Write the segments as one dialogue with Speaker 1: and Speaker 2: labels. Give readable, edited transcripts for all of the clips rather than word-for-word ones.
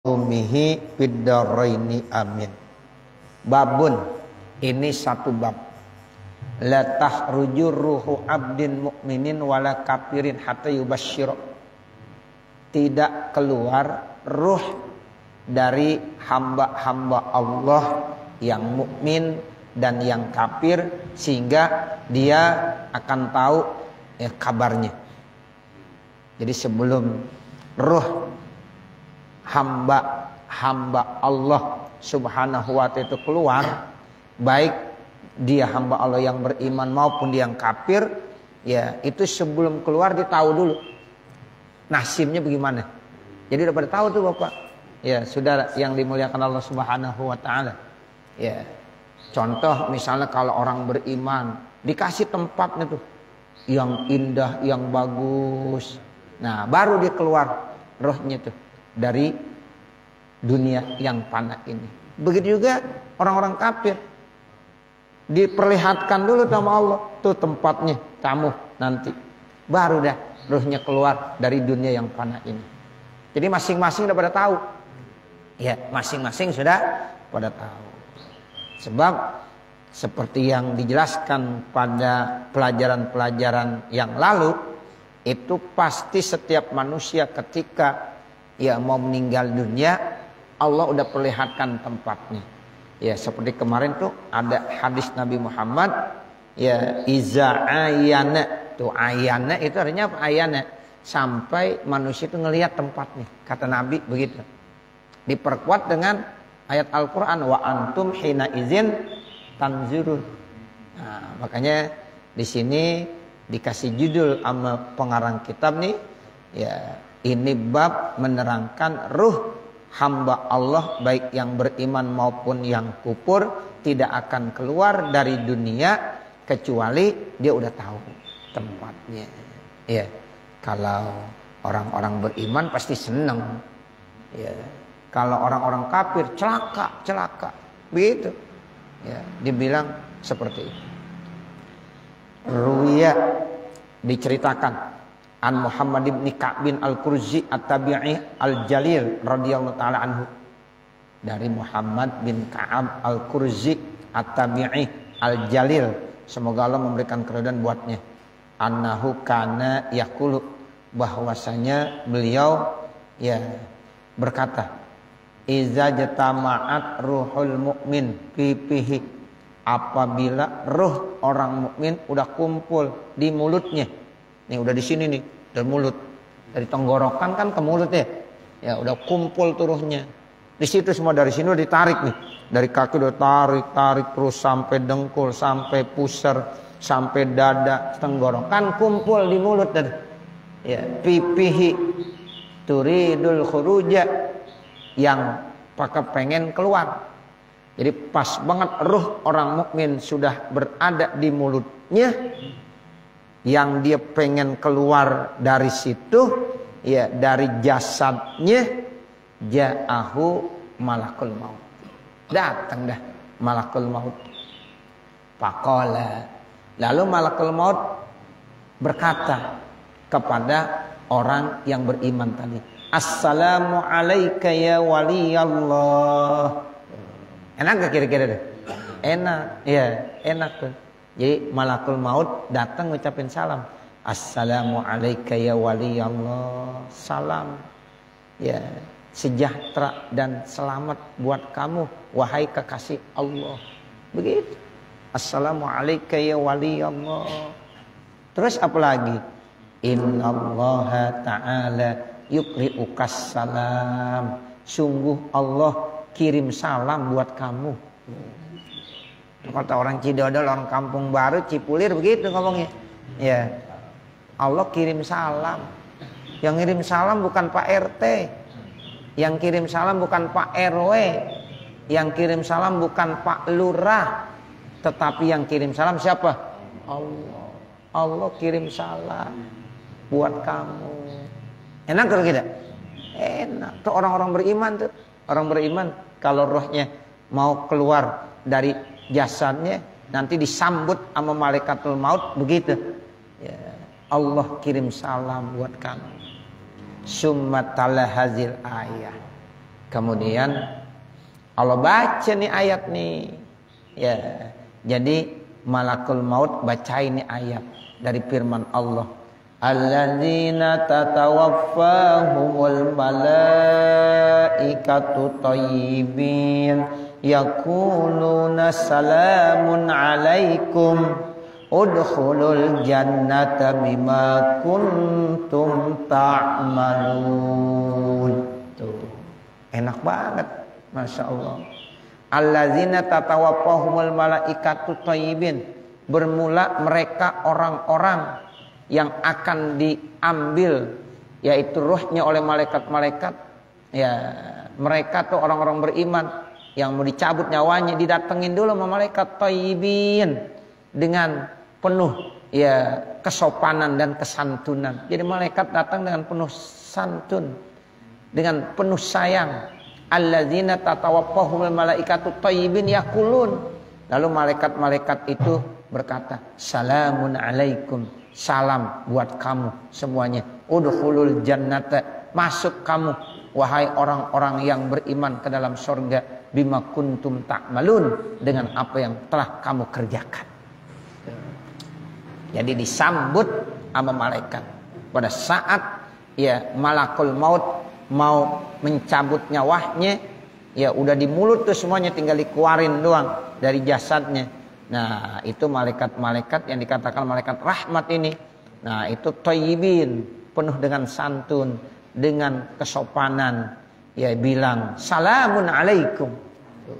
Speaker 1: umihi fiddaraini amin. Babun, ini satu bab. La tahruju ruhu abdin mu'minin wala kafirin hatta yubasyir. Tidak keluar ruh dari hamba-hamba Allah yang mukmin dan yang kafir sehingga dia akan tahu kabarnya. Jadi sebelum ruh hamba Allah subhanahu wa ta'ala itu keluar, baik dia hamba Allah yang beriman maupun dia yang kafir, ya itu sebelum keluar dia tahu dulu nasibnya bagaimana. Jadi udah pada tahu tuh Bapak. Ya, saudara yang dimuliakan Allah subhanahu wa ta'ala. Ya, contoh misalnya kalau orang beriman dikasih tempatnya tuh yang indah, yang bagus. Nah, baru dia keluar rohnya tuh dari dunia yang fana ini. Begitu juga orang-orang kafir. Diperlihatkan dulu sama Allah tuh tempatnya kamu nanti. Baru dah rohnya keluar dari dunia yang fana ini. Jadi masing-masing udah pada tahu. Ya, masing-masing sudah pada tahu. Sebab seperti yang dijelaskan pada pelajaran-pelajaran yang lalu, itu pasti setiap manusia ketika ya mau meninggal dunia, Allah udah perlihatkan tempatnya. Ya, seperti kemarin tuh ada hadis Nabi Muhammad, ya iza ayana, tuh ayana itu artinya apa? Ayana, sampai manusia itu ngelihat tempatnya. Kata Nabi begitu. Diperkuat dengan ayat Al-Qur'an, wa antum hina izin tanzurun. Nah, makanya di sini dikasih judul sama pengarang kitab nih, ya ini bab menerangkan ruh hamba Allah baik yang beriman maupun yang kufur tidak akan keluar dari dunia kecuali dia udah tahu tempatnya. Ya, kalau orang-orang beriman pasti senang. Ya, kalau orang-orang kafir celaka, begitu. Ya, dibilang seperti itu. Ruwiya diceritakan an Muhammad bin Ka'b bin Al-Qurzi At-Tabi'i Al-Jalil radhiyallahu taala anhu, dari Muhammad bin Ka'ab Al-Qurzi At-Tabi'i Al-Jalil, semoga Allah memberikan keridhaan buatnya, annahu kana yaqulu, bahwasanya beliau ya berkata, iza jatama'at ruhul mu'min fi fihi, apabila ruh orang mukmin udah kumpul di mulutnya. Nih udah di sini nih, dari mulut, dari tenggorokan kan ke mulut ya. Ya udah kumpul turuhnya. Di situ semua, dari sini udah ditarik nih. Dari kaki udah tarik terus sampai dengkul, sampai pusar, sampai dada, tenggorokan kumpul di mulut dan ya pipihi turidul khuruja, yang pakai pengen keluar. Jadi pas banget ruh orang mukmin sudah berada di mulutnya, yang dia pengen keluar dari situ, ya dari jasadnya, ja'ahu malakul maut. Datang dah malakul maut. Faqala, lalu malakul maut berkata kepada orang yang beriman tadi, assalamu alayka ya waliyallah. Enak gak kira-kira deh? Enak, ya enak tuh. Jadi malakul maut datang ngucapin salam. Assalamu alayka ya waliyallah. Salam. Ya, sejahtera dan selamat buat kamu wahai kekasih Allah. Begitu. Assalamu alayka ya waliyallah. Terus apa lagi? Innallaha ta'ala yukri'ukas salam. Sungguh Allah kirim salam buat kamu. Kata orang Cidodol, orang kampung baru, Cipulir begitu ngomongnya. Ya, Allah kirim salam. Yang kirim salam bukan Pak RT, yang kirim salam bukan Pak RW, yang kirim salam bukan Pak Lurah, tetapi yang kirim salam siapa? Allah. Allah kirim salam buat kamu. Enak kalau tidak? Enak. Tuh orang-orang beriman tuh. Orang beriman kalau rohnya mau keluar dari jasadnya nanti disambut sama malaikatul maut begitu. Ya, Allah kirim salam buat kamu. Summa tala hazil ayah. Kemudian Allah baca nih ayat nih. Ya, jadi malakul maut baca ini ayat dari firman Allah. Alladzina tatawaffahumul malaikatu thayyibin yaquluna salamun alaikum udkhulul jannata bima kuntum ta'malun. Tuh. Enak banget, Masya Allah. Alladzina tatawaffahumul malaikatu thayyibin. Bermula mereka orang-orang yang akan diambil, yaitu ruhnya oleh malaikat-malaikat. Ya, mereka tuh orang-orang beriman yang mau dicabut nyawanya, didatengin dulu sama malaikat thayyibin dengan penuh ya kesopanan dan kesantunan. Jadi malaikat datang dengan penuh santun, dengan penuh sayang. Alladzina tatawaffahumul malaikatu thayyibin yaqulun. Lalu malaikat-malaikat itu berkata, salamun alaikum. Salam buat kamu semuanya. Udkhulul jannata. Masuk kamu wahai orang-orang yang beriman ke dalam surga. Bima kuntum ta'malun. Dengan apa yang telah kamu kerjakan. Jadi disambut sama malaikat. Pada saat ya malakul maut mau mencabut nyawanya, ya udah di mulut tuh semuanya, tinggal dikeluarin doang dari jasadnya. Nah, itu malaikat-malaikat yang dikatakan malaikat rahmat ini. Nah, itu thayyibin, penuh dengan santun, dengan kesopanan. Ya bilang, salamun alaikum.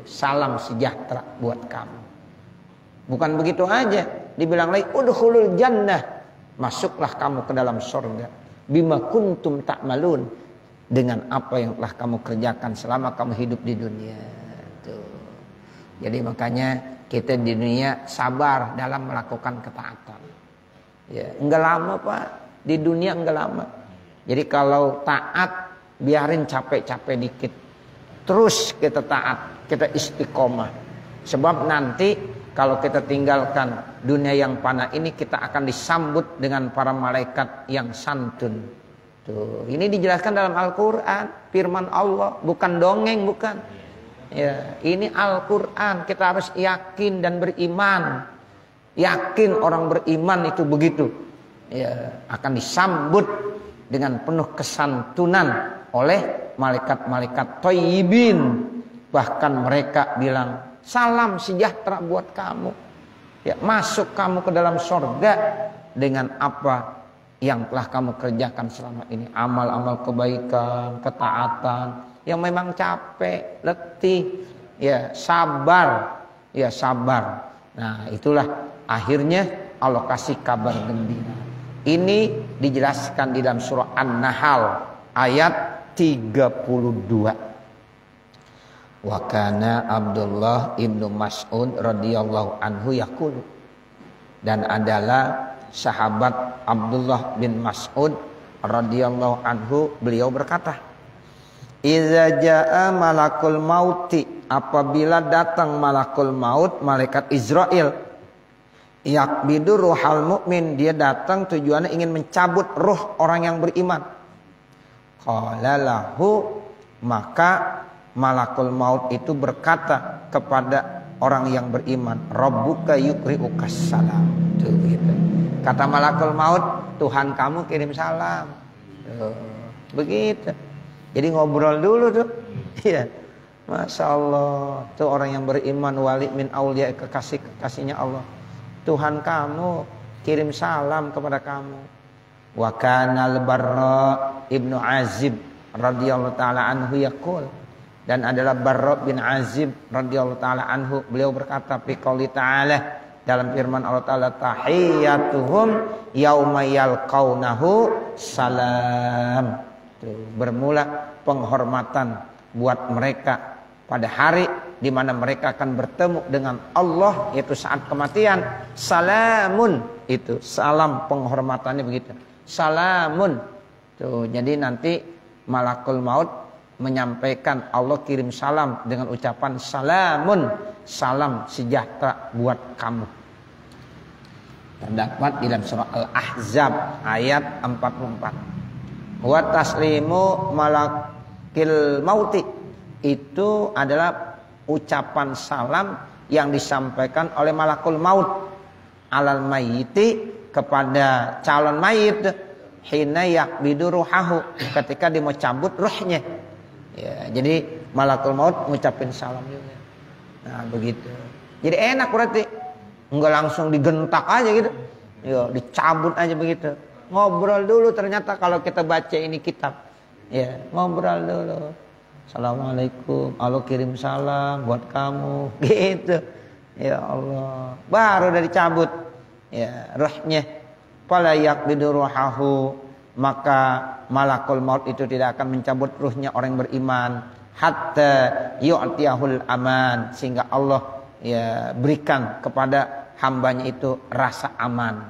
Speaker 1: Salam sejahtera buat kamu. Bukan begitu aja, dibilang lagi udkhulul jannah. Masuklah kamu ke dalam surga. Bima kuntum ta'malun. Dengan apa yang telah kamu kerjakan selama kamu hidup di dunia. Tuh. Jadi makanya kita di dunia sabar dalam melakukan ketaatan. Ya, enggak lama Pak, di dunia enggak lama. Jadi kalau taat biarin capek-capek dikit. Terus kita taat, kita istiqomah. Sebab nanti kalau kita tinggalkan dunia yang fana ini, kita akan disambut dengan para malaikat yang santun. Tuh, ini dijelaskan dalam Al-Qur'an, firman Allah, bukan dongeng, bukan. Ya, ini Al-Quran. Kita harus yakin dan beriman. Yakin orang beriman itu begitu. Ya, akan disambut dengan penuh kesantunan oleh malaikat-malaikat thayyibin. Bahkan mereka bilang, salam sejahtera buat kamu. Ya, masuk kamu ke dalam surga dengan apa yang telah kamu kerjakan selama ini. Amal-amal kebaikan, ketaatan. Yang memang capek, letih, ya sabar, ya sabar. Nah itulah akhirnya Allah kasih kabar gembira. Ini dijelaskan di dalam surah An-Nahl ayat 32. Wa kana Abdullah ibnu Mas'ud radhiyallahu anhu yaqul. Dan adalah sahabat Abdullah bin Mas'ud radhiyallahu anhu, beliau berkata, Iza ja'a malakul mauti, apabila datang malakul maut, malaikat Israel, yakbidu ruhal mu'min, dia datang tujuannya ingin mencabut ruh orang yang beriman. Qala lahu, maka malakul maut itu berkata kepada orang yang beriman, Rabbuka yukri'ukas salam. Tuh, gitu. Kata malakul maut, Tuhan kamu kirim salam. Tuh, begitu. Jadi ngobrol dulu tuh. Iya. Masya Allah. Tuh orang yang beriman, wali min aulia, kekasih-kekasihnya Allah. Tuhan kamu kirim salam kepada kamu. Wa kana al-Barra ibnu Azib radhiyallahu taala anhu yaqul. Dan adalah Barra bin Azib radhiyallahu taala anhu, beliau berkata fi qouli ta'ala, dalam firman Allah taala, tahiyyatuhum yauma yalqaunahu salam. Tuh, bermula penghormatan buat mereka pada hari di mana mereka akan bertemu dengan Allah, yaitu saat kematian. Salamun, itu salam penghormatannya begitu. Salamun. Tuh, jadi nanti malakul maut menyampaikan, Allah kirim salam dengan ucapan salamun, salam sejahtera buat kamu. Terdapat di dalam surah Al-Ahzab ayat 44. Wa taslimu malakil mauti, itu adalah ucapan salam yang disampaikan oleh malakul maut alal mayyiti kepada calon mayit hina yaqbidu ruhahu ketika dia mau cabut ruhnya. Ya, jadi malakul maut ngucapin salam juga. Nah, begitu. Jadi enak berarti. Enggak langsung digentak aja gitu. Ya, dicabut aja begitu. Ngobrol dulu ternyata kalau kita baca ini kitab. Ya, ngobrol dulu. Assalamualaikum, Allah kirim salam buat kamu. Gitu. Ya Allah. Baru dari cabut. Ya, ruhnya. Fala yaqbidu ruhahu. Maka malakul maut itu tidak akan mencabut ruhnya orang yang beriman. Hatta yu'tiyahul aman. Sehingga Allah ya berikan kepada hambanya itu rasa aman.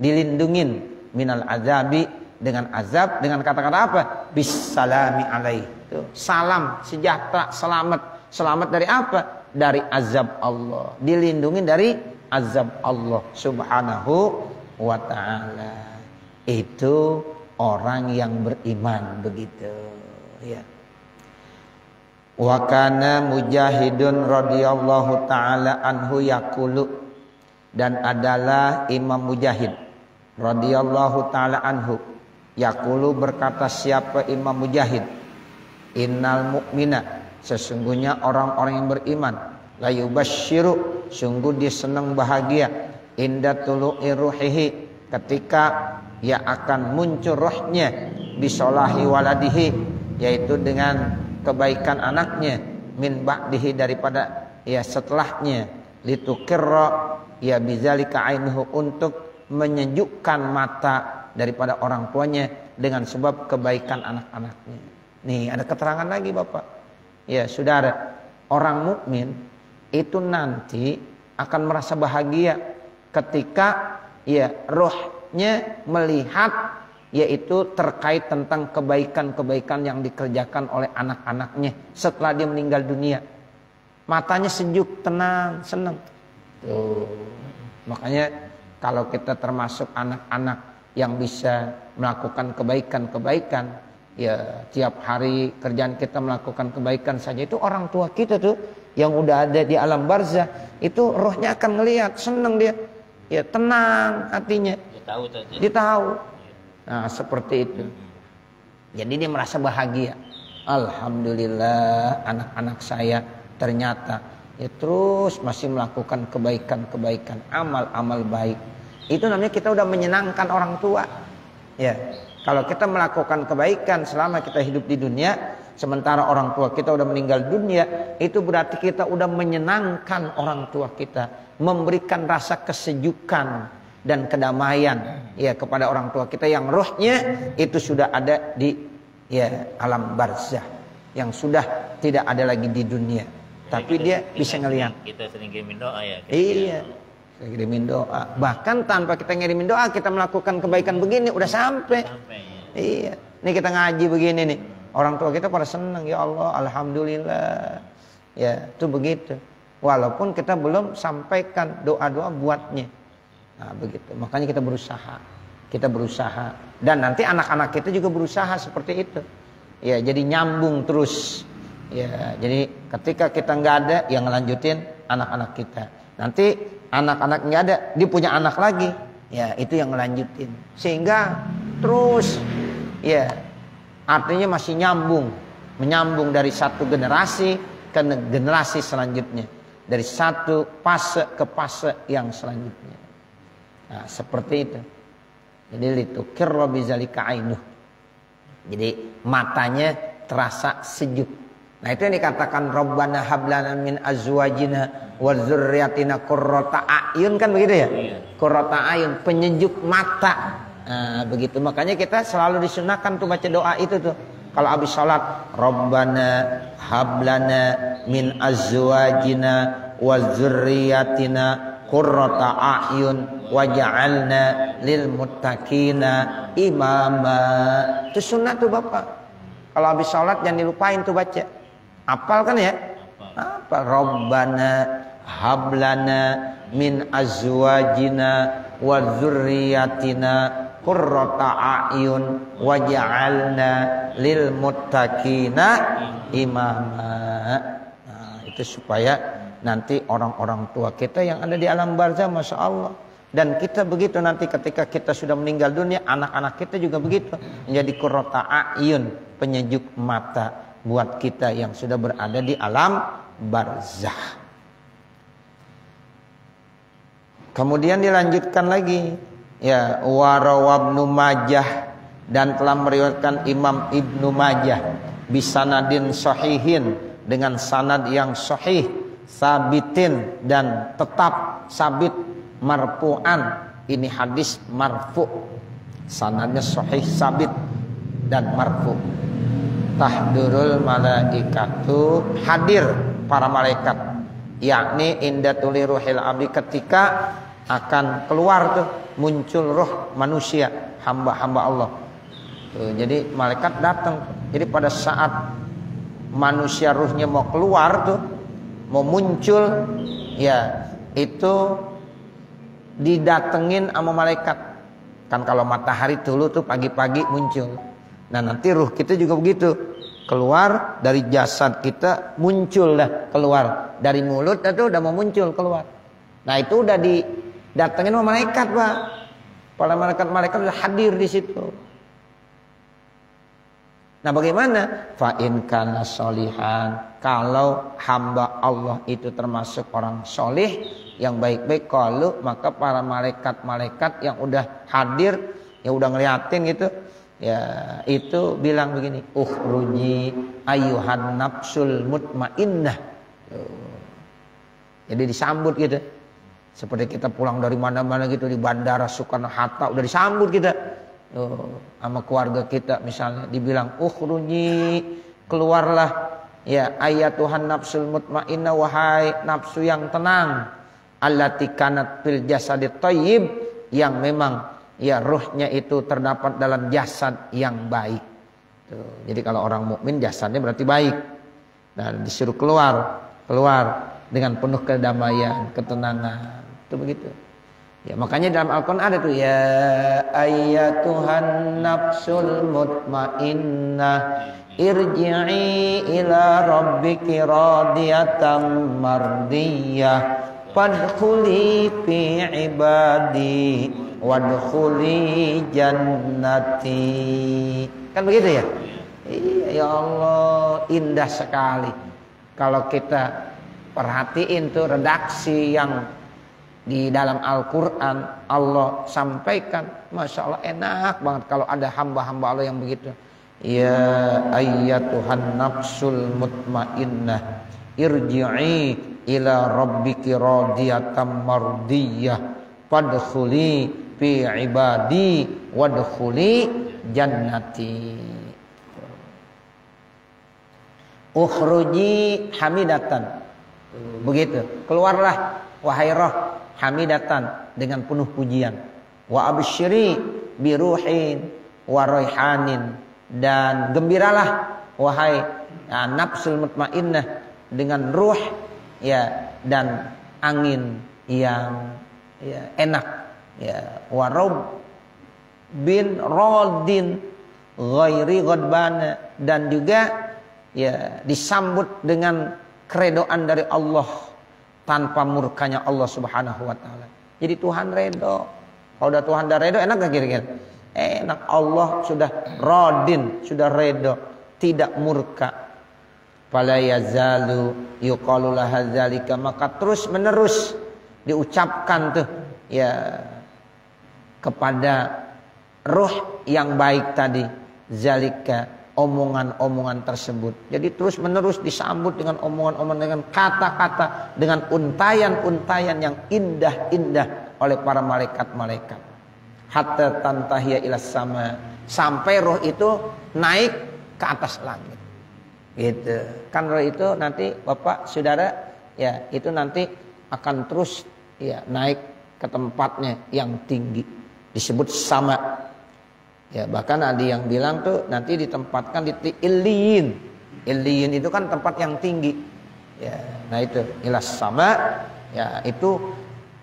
Speaker 1: Dilindungin minal azabi dengan azab dengan kata-kata apa? Bissalami alaih. Salam, sejahtera, selamat. Selamat dari apa? Dari azab Allah. Dilindungi dari azab Allah subhanahu wa ta'ala. Itu orang yang beriman begitu. Ya. Wa kana Mujahidun radhiyallahu ta'ala anhu yaqulu, dan adalah Imam Mujahid radhiyallahu ta'ala anhu yaqulu berkata, siapa Imam Mujahid? Innal mu'mina, sesungguhnya orang-orang yang beriman, la yubashshiru, sungguh dia senang bahagia, inda tulu'i ruhihi, ketika ia akan muncul rohnya, bisolahi waladihi, yaitu dengan kebaikan anaknya, min ba'dihi, daripada ya setelahnya, litukirra ya bizalika ainuhu, untuk menyejukkan mata daripada orang tuanya dengan sebab kebaikan anak-anaknya. Nih ada keterangan lagi Bapak. Ya saudara, orang mukmin itu nanti akan merasa bahagia ketika ya rohnya melihat, yaitu terkait tentang kebaikan-kebaikan yang dikerjakan oleh anak-anaknya setelah dia meninggal dunia. Matanya sejuk, tenang, senang. Tuh. Makanya kalau kita termasuk anak-anak yang bisa melakukan kebaikan-kebaikan, ya tiap hari kerjaan kita melakukan kebaikan saja, itu orang tua kita tuh yang udah ada di alam barzah, itu rohnya akan ngelihat, senang dia. Ya tenang hatinya. Dia tahu. Nah, seperti itu. Jadi dia merasa bahagia. Alhamdulillah, anak-anak saya ternyata ya terus masih melakukan kebaikan-kebaikan, amal-amal baik. Itu namanya kita udah menyenangkan orang tua. Ya, kalau kita melakukan kebaikan selama kita hidup di dunia, sementara orang tua kita udah meninggal dunia, itu berarti kita udah menyenangkan orang tua kita, memberikan rasa kesejukan dan kedamaian ya kepada orang tua kita yang rohnya itu sudah ada di ya alam barzah, yang sudah tidak ada lagi di dunia. Tapi dia bisa ngelihat.
Speaker 2: Kita sering kirimin doa ya.
Speaker 1: Iya. Kita kirimin doa. Bahkan tanpa kita ngirimin doa, kita melakukan kebaikan begini udah sampai. Ya. Iya. Nih kita ngaji begini nih. Orang tua kita pada senang, ya Allah, alhamdulillah. Ya, itu begitu. Walaupun kita belum sampaikan doa-doa buatnya. Nah, begitu. Makanya kita berusaha. Kita berusaha. Dan nanti anak-anak kita juga berusaha seperti itu. Ya, jadi nyambung terus. Ya, jadi ketika kita nggak ada, yang ngelanjutin anak-anak kita. Nanti anak-anak nggak ada, dia punya anak lagi. Ya, itu yang ngelanjutin. Sehingga terus, ya, artinya masih nyambung. Menyambung dari satu generasi ke generasi selanjutnya. Dari satu fase ke fase yang selanjutnya. Nah, seperti itu. Jadi litukirra bizalika ainuh. Jadi matanya terasa sejuk. Nah, itu yang dikatakan Rabbana hablana min azwajina wa dzurriyyatina qurrata a'yun, kan begitu ya? Qurrata a'yun, penyejuk mata. Nah, begitu. Makanya kita selalu disunahkan tuh baca doa itu tuh. Kalau habis salat, Rabbana hablana min azwajina wa dzurriyyatina qurrata a'yun waj'alna lil muttaqina imama. Itu sunnah tuh Bapak. Kalau habis salat jangan dilupain tuh baca. Apal kan ya? Apa? Rabbana hablana min azwajina wa dzurriyyatina qurrata a'yun waj'alna lil muttaqina imama. Nah, itu supaya nanti orang-orang tua kita yang ada di alam barzah, masya Allah. Dan kita begitu nanti ketika kita sudah meninggal dunia, anak-anak kita juga begitu menjadi qurrata a'yun, penyejuk mata buat kita yang sudah berada di alam barzah. Kemudian dilanjutkan lagi, ya, warawabnu Majah, dan telah meriwayatkan Imam Ibnu Majah bisanadin sahihin, dengan sanad yang sahih, sabitin, dan tetap sabit, marfu'an, ini hadis marfu', sanadnya sahih, sabit, dan marfu'. Tahdurul malaikatu, hadir para malaikat, yakni inda tuli ruhil abdi, ketika akan keluar tuh muncul roh manusia, hamba-hamba Allah. Tuh, jadi malaikat datang. Jadi pada saat manusia ruhnya mau keluar tuh, mau muncul, ya itu didatengin sama malaikat. Kan kalau matahari dulu tuh pagi-pagi muncul. Nah nanti ruh kita juga begitu, keluar dari jasad kita, muncul dah keluar dari mulut, itu udah mau muncul keluar. Nah itu udah didatengin sama malaikat, Pak. Para malaikat udah hadir di situ. Nah bagaimana? Fa in kana sholihan, kalau hamba Allah itu termasuk orang solih yang baik-baik, kalau maka para malaikat-malaikat yang udah hadir, yang udah ngeliatin gitu, ya itu bilang begini, ukhruji ayyuhan nafsul mutmainnah. Jadi disambut gitu, seperti kita pulang dari mana-mana gitu, di bandara Soekarno-Hatta udah disambut kita. Sama keluarga kita misalnya dibilang ukhruji, keluarlah, ya ayatuhan nafsul mutmainnah, wahai nafsu yang tenang, allati kanat fil jasadit thayyib, yang memang ya ruhnya itu terdapat dalam jasad yang baik. Tuh, jadi kalau orang mukmin jasadnya berarti baik. Nah disuruh keluar dengan penuh kedamaian, ketenangan, itu begitu. Ya makanya dalam Al-Quran ada tuh, ya ayyatuhan nafsul mutmainnah irji'i ila rabbiki radiyatan mardiyah fadkhuli fi ibadi wadkhuli jannati. Kan begitu ya? Iya, ya Allah, indah sekali kalau kita perhatiin tuh redaksi yang di dalam Al-Quran Allah sampaikan. Masya Allah, enak banget kalau ada hamba-hamba Allah yang begitu. Ya ayyatuhan nafsul mutmainnah irji'i ila rabbiki radiyatan mardiyah fadkhuli fi ibadi wadkhuli jannati. Ukhruji hamidatan, begitu, keluarlah wahai roh hamidatan, dengan penuh pujian, wa absyiri biruhin wa raihanin, dan gembiralah wahai nafsul mutmainnah dengan ruh, ya, dan angin yang ya, enak, ya, wa rabb bin radin ghairi ghadbana, dan juga ya disambut dengan keredoan dari Allah tanpa murkanya Allah Subhanahu wa taala. Jadi Tuhan redo. Kalau udah Tuhan dah redo, enak gak kira-kira? Enak. Allah sudah radin, sudah redo, tidak murka. Fala yazalu yuqalu laha zalika, maka terus menerus diucapkan tuh ya kepada ruh yang baik tadi, zalika, omongan-omongan tersebut. Jadi terus menerus disambut dengan omongan-omongan, dengan kata-kata, dengan untayan-untayan yang indah-indah oleh para malaikat-malaikat. Hatta tantahiya ilas sama, sampai roh itu naik ke atas langit. Gitu. Kan roh itu nanti Bapak Saudara, ya, itu nanti akan terus ya naik ke tempatnya yang tinggi, disebut sama. Ya, bahkan ada yang bilang tuh nanti ditempatkan di Illiyin. Illiyin itu kan tempat yang tinggi. Ya, nah itu ilas sama, ya, itu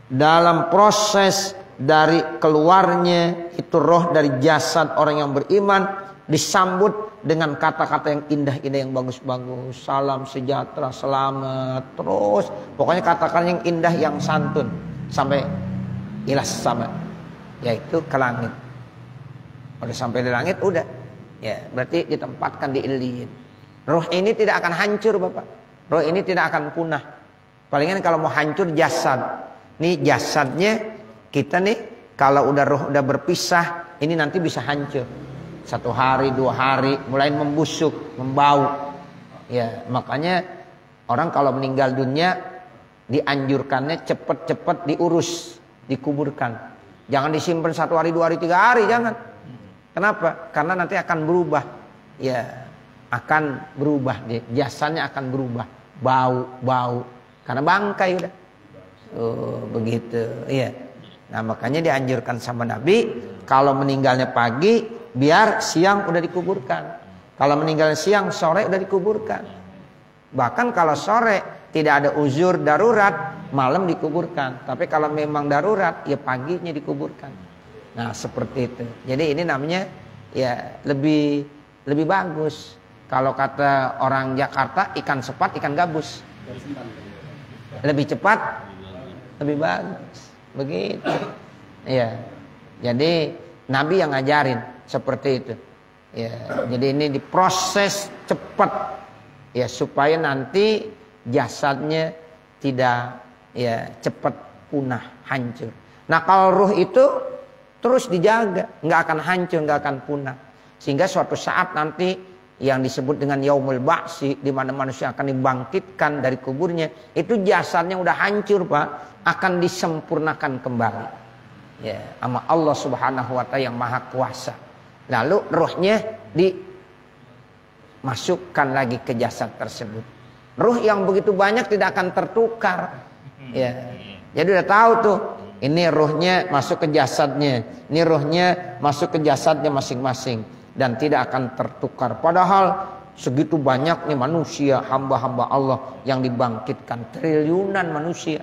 Speaker 1: dalam proses dari keluarnya itu roh dari jasad orang yang beriman disambut dengan kata-kata yang indah-indah yang bagus-bagus. Salam sejahtera, selamat, terus pokoknya katakan yang indah yang santun sampai ilas sama, yaitu ke langit. Udah sampai di langit udah, ya berarti ditempatkan di illiyin. Roh ini tidak akan hancur Bapak. Roh ini tidak akan punah. Palingan kalau mau hancur jasad. Nih jasadnya kita nih kalau udah roh udah berpisah, ini nanti bisa hancur. 1 hari, 2 hari, mulai membusuk, membau. Ya, makanya orang kalau meninggal dunia dianjurkannya cepet-cepet diurus, dikuburkan. Jangan disimpan 1 hari, 2 hari, 3 hari, jangan. Kenapa? Karena nanti akan berubah. Ya, akan berubah, jasadnya akan berubah, bau, karena bangkai udah. Oh, begitu. Iya. Nah, makanya dianjurkan sama Nabi kalau meninggalnya pagi, biar siang udah dikuburkan. Kalau meninggalnya siang, sore udah dikuburkan. Bahkan kalau sore tidak ada uzur darurat, malam dikuburkan. Tapi kalau memang darurat, ya paginya dikuburkan. Nah, seperti itu. Jadi ini namanya ya lebih bagus. Kalau kata orang Jakarta, ikan sepat, ikan gabus. Lebih cepat, lebih bagus. Begitu. Ya. Jadi Nabi yang ngajarin seperti itu. Ya, jadi ini diproses cepat ya supaya nanti jasadnya tidak ya cepat punah, hancur. Nah, kalau ruh itu terus dijaga, nggak akan hancur, nggak akan punah. Sehingga suatu saat nanti yang disebut dengan yaumul ba'si, di mana manusia akan dibangkitkan dari kuburnya, itu jasadnya udah hancur Pak, akan disempurnakan kembali. Ya, sama Allah Subhanahu wa taala yang Maha Kuasa. Lalu ruhnya dimasukkan lagi ke jasad tersebut. Ruh yang begitu banyak tidak akan tertukar. Ya. Jadi udah tahu tuh, ini ruhnya masuk ke jasadnya, ini ruhnya masuk ke jasadnya masing-masing dan tidak akan tertukar. Padahal segitu banyaknya manusia, hamba-hamba Allah yang dibangkitkan, triliunan manusia.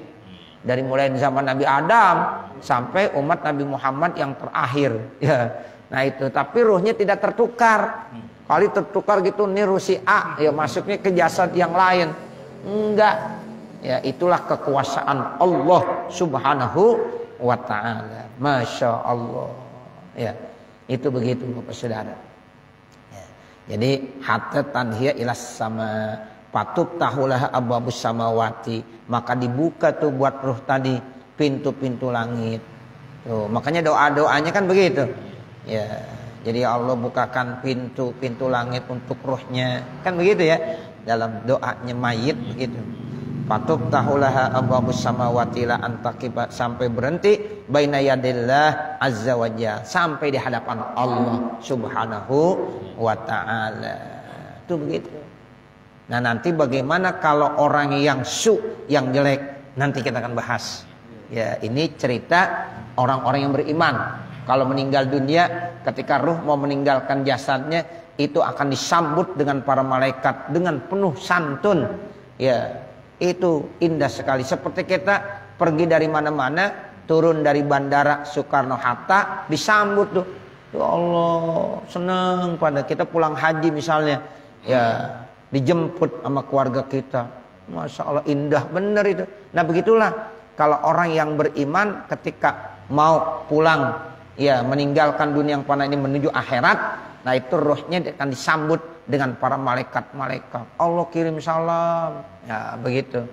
Speaker 1: Dari mulai zaman Nabi Adam sampai umat Nabi Muhammad yang terakhir. Ya. Nah itu, tapi ruhnya tidak tertukar. Kali tertukar gitu, nih ruh si A, ya masuknya ke jasad yang lain. Enggak. Ya itulah kekuasaan Allah Subhanahu wa ta'ala. Masya Allah. Ya, itu begitu Bapak Saudara. Ya. Jadi hatta tanhiya ilas sama patut tahulah abwabus samawati, maka dibuka tuh buat ruh tadi pintu-pintu langit. Tuh, makanya doa-doanya kan begitu. Ya, jadi Allah bukakan pintu-pintu langit untuk ruhnya. Kan begitu ya. Dalam doanya mayit begitu. Patut tahulaha abwabus samawati la antaqiba, sampai berhenti baina yadillah azza wajalla, sampai di hadapan Allah Subhanahu wa taala. Itu begitu. Nah, nanti bagaimana kalau orang yang yang jelek, nanti kita akan bahas. Ya, ini cerita orang-orang yang beriman. Kalau meninggal dunia, ketika ruh mau meninggalkan jasadnya, itu akan disambut dengan para malaikat dengan penuh santun. Ya, itu indah sekali. Seperti kita pergi dari mana-mana, turun dari bandara Soekarno-Hatta, disambut tuh. Ya Allah, senang pada kita pulang haji misalnya. Ya, dijemput sama keluarga kita. Masya Allah, indah benar itu. Nah, begitulah kalau orang yang beriman ketika mau pulang, ya meninggalkan dunia yang fana ini menuju akhirat, nah itu ruhnya akan disambut dengan para malaikat-malaikat. Allah kirim salam, ya begitu.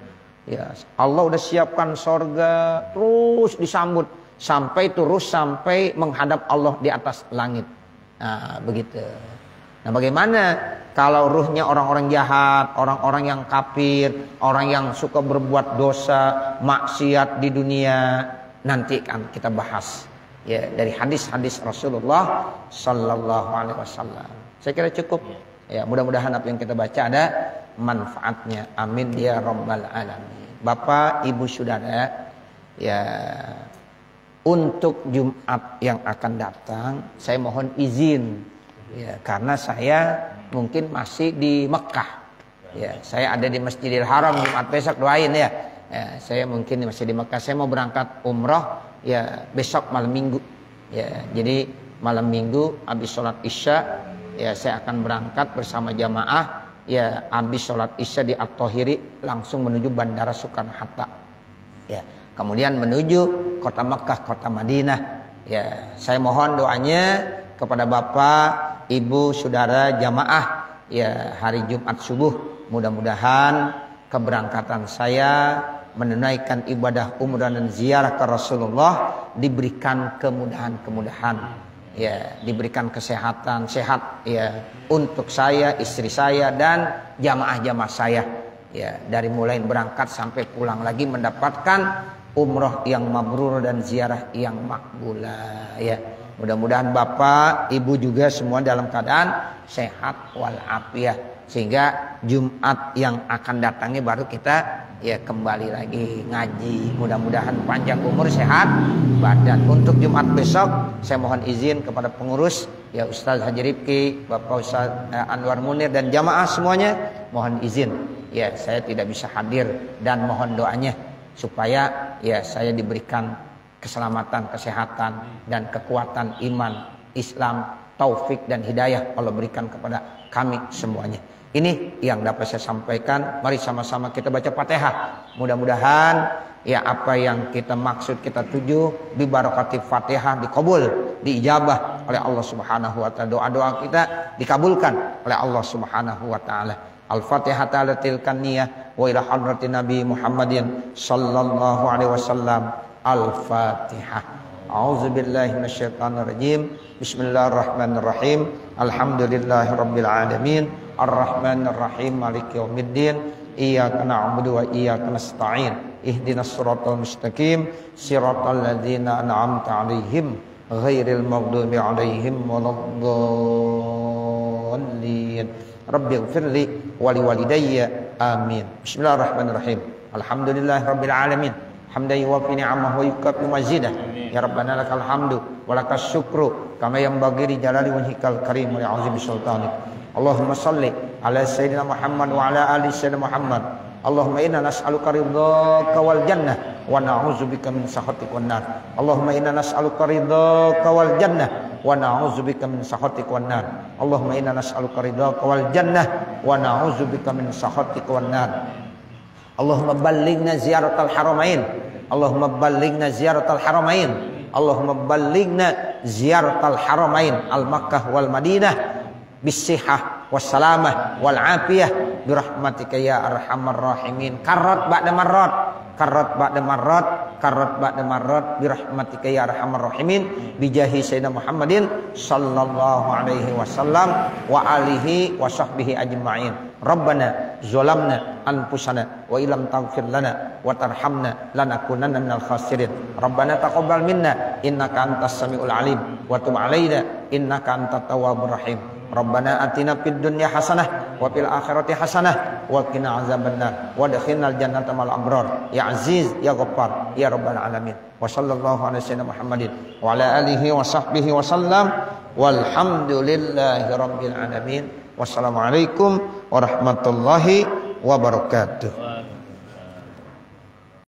Speaker 1: Ya Allah udah siapkan sorga, terus disambut sampai terus sampai menghadap Allah di atas langit. Nah begitu. Nah bagaimana kalau ruhnya orang-orang jahat, orang-orang yang kafir, orang yang suka berbuat dosa, maksiat di dunia, nanti kan kita bahas. Ya, dari hadis-hadis Rasulullah Sallallahu Alaihi Wasallam. Saya kira cukup. Ya, mudah-mudahan apa yang kita baca ada manfaatnya. Amin ya Rabbal Alamin. Bapak, Ibu, Saudara, ya untuk Jumat yang akan datang, saya mohon izin. Ya, karena saya mungkin masih di Mekah. Ya, saya ada di Masjidil Haram Jumat besok, doain ya. Ya, saya mungkin masih di Mekah. Saya mau berangkat umroh ya besok malam Minggu. Ya, jadi malam Minggu habis sholat Isya ya saya akan berangkat bersama jamaah. Ya, habis sholat Isya di At-Tahiri langsung menuju Bandara Soekarno-Hatta. Ya, kemudian menuju kota Mekah, kota Madinah. Ya, saya mohon doanya kepada Bapak, Ibu, Saudara jamaah ya hari Jumat subuh. Mudah-mudahan keberangkatan saya menunaikan ibadah umrah dan ziarah ke Rasulullah diberikan kemudahan-kemudahan. Ya, diberikan kesehatan, sehat ya untuk saya, istri saya dan jamaah-jamaah saya. Ya, dari mulai berangkat sampai pulang lagi mendapatkan umroh yang mabrur dan ziarah yang makbulah ya. Mudah-mudahan Bapak, Ibu juga semua dalam keadaan sehat walafiat sehingga Jumat yang akan datangnya baru kita ya kembali lagi ngaji. Mudah-mudahan panjang umur, sehat badan. Untuk Jumat besok saya mohon izin kepada pengurus ya Ustaz Haji Rifki, Bapak Ustaz Anwar Munir dan jamaah semuanya mohon izin ya saya tidak bisa hadir dan mohon doanya supaya ya saya diberikan keselamatan, kesehatan dan kekuatan iman, Islam, taufik dan hidayah Allah berikan kepada kami semuanya. Ini yang dapat saya sampaikan. Mari sama-sama kita baca Fatihah. Mudah-mudahan ya apa yang kita maksud, kita tuju bi barakati Fatihah dikabul, diijabah oleh Allah Subhanahu wa taala. Doa-doa kita dikabulkan oleh Allah Subhanahu wa taala. Al-Fatihah ta'ala tilkan niyah wa ila hadratin Nabi Muhammadin sallallahu alaihi wasallam. Al-Fatihah. A'udzubillahi minasyaitonirrajim. Bismillahirrahmanirrahim. Alhamdulillahirabbil alamin. Ar-Rahmanir-Rahim. Maliki yaumiddin. Iyyaka na'budu wa iyyaka nasta'in. Ihdinas siratal mustaqim. Siratal ladzina an'amta 'alaihim ghairil maghdubi 'alaihim waladdallin. Rabbighfirli wa liwalidayya. Amin. Bismillahirrahmanirrahim. Alhamdulillahirabbil alamin. Hamdan yuwafi ni'amahu wa yukafi mazidah. Ya Rabbana lakal hamdu wa lakas syukru kama yanbaghi li jalali wajhikal karim wa li'azimi sultanik. Allahumma salli ala sayyidina Muhammad wa ala ali sayyidina Muhammad. Allahumma inna nas'aluka ridhaka wal jannah wa na'udzubika min sakhatik wan nar. Allahumma inna nas'aluka ridhaka wal jannah wa na'udzubika min sakhatik wan nar. Allahumma inna nas'aluka ridhaka wal jannah wa na'udzubika min sakhatik wan nar. Allahumma ballighna ziyaratal haramain. Allahumma ballighna ziyaratal haramain. Allahumma ballighna ziyaratal haramain al-Makkah wal Madinah bisihah wassalamah wal afiyah birahmatika ya arhamar rahimin. Karrat ba'da marrat, karrat ba'da marrat, karrat ba'da marrat birahmatika ya arhamar rahimin bijahi sayyidina Muhammadin sallallahu alaihi wasallam wa alihi wa sahbihi ajma'in. Rabbana zalamna anfusana wa illam taghfir lana wa tarhamna lanakunanna minal khasirin. Rabbana taqabbal minna innaka antas samiul alim wa tub alaina innaka antat tawwabur rahim. Rabbana atina fid dunya hasanah wa fil akhirati hasanah wa qina azabannar wa adkhilnal jannata mal abrar ya aziz ya ghaffar ya rabbal alamin. Wa sallallahu ala sayyidina Muhammadin wa ala alihi wa sahbihi wa sallam walhamdulillahi rabbil alamin. Wassalamualaikum warahmatullahi wabarakatuh.